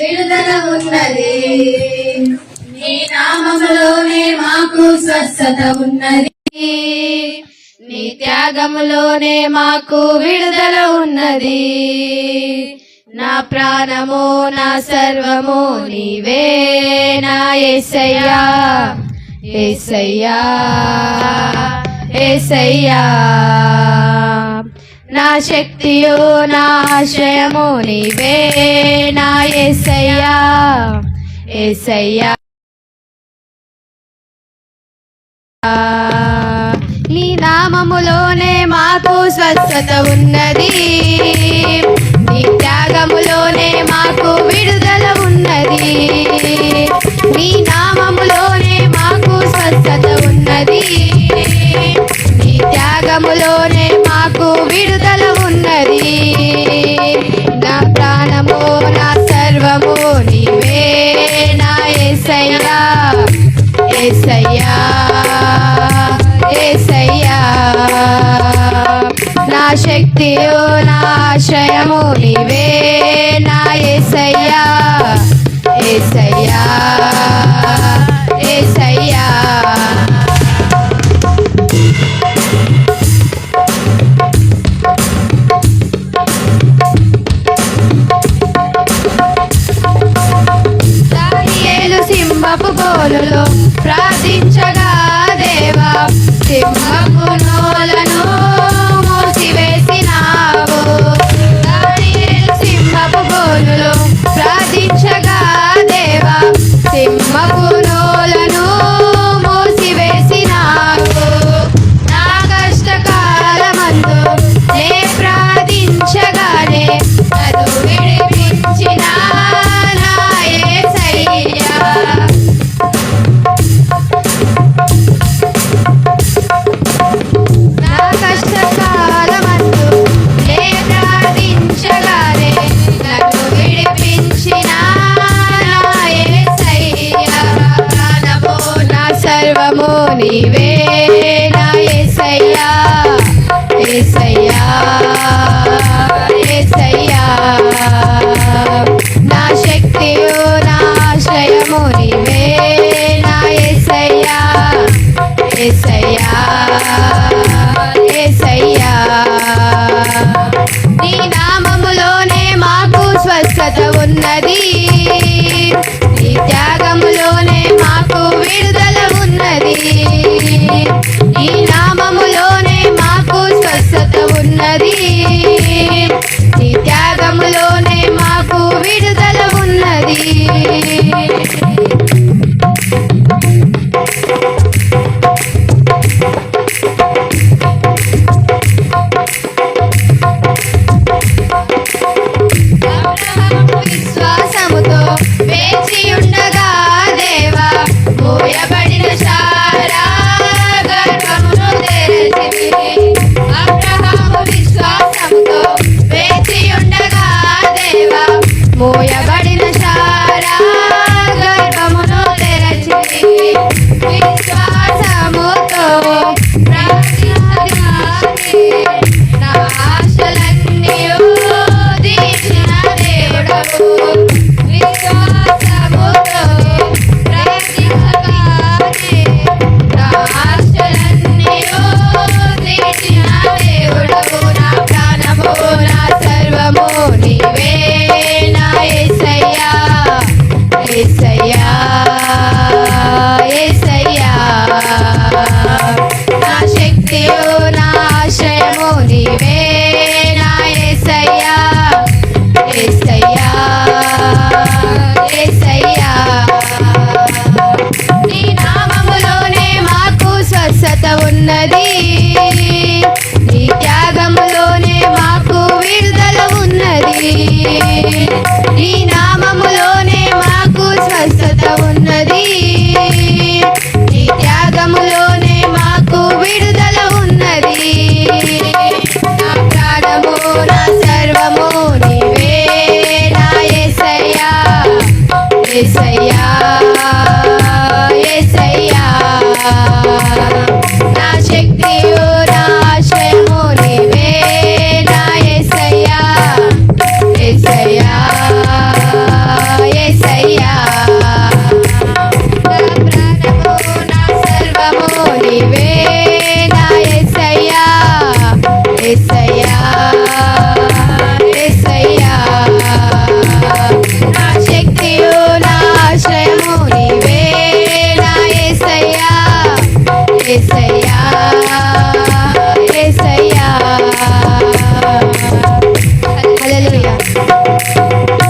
విడుదల ఉన్నది. నీ నామములోనే మాకు స్వస్థత ఉన్నది. నీ త్యాగములోనే మాకు విడుదల ఉన్నది. నా ప్రాణము నా సర్వము నీవే నా యేసయ్యా, యేసయ్యా, యేసయ్యా. నా శక్తియు నా ఆశ్రయము నీవే నా యేసయ్యా, యేసయ్యా. నీ నామములోనే మాకు స్వస్థత ఉన్నది. నీ త్యాగములోనే మాకు విడుదల ఉన్నది. నీ నామములోనే మాకు స్వస్థత ఉన్నది. నీ త్యాగములోనే మాకు విడుదల ఉన్నది. నా ప్రాణము నా సర్వము నీవే నా యేసయ్యా, యేసయ్యా, యేసయ్యా. నా శక్తియు నా ఆశ్రయము నీవే నా యేసయ్యా, యేసయ్యా, యేసయ్యా. దానియేలు సింహపు బోలులో ప్రార్థించగా దేవా, సింహపు నోలను మూసివేసినావు. దానియేలు సింహపు బోలులో ప్రార్థించగా దేవా, సింహపు యేసయ్యా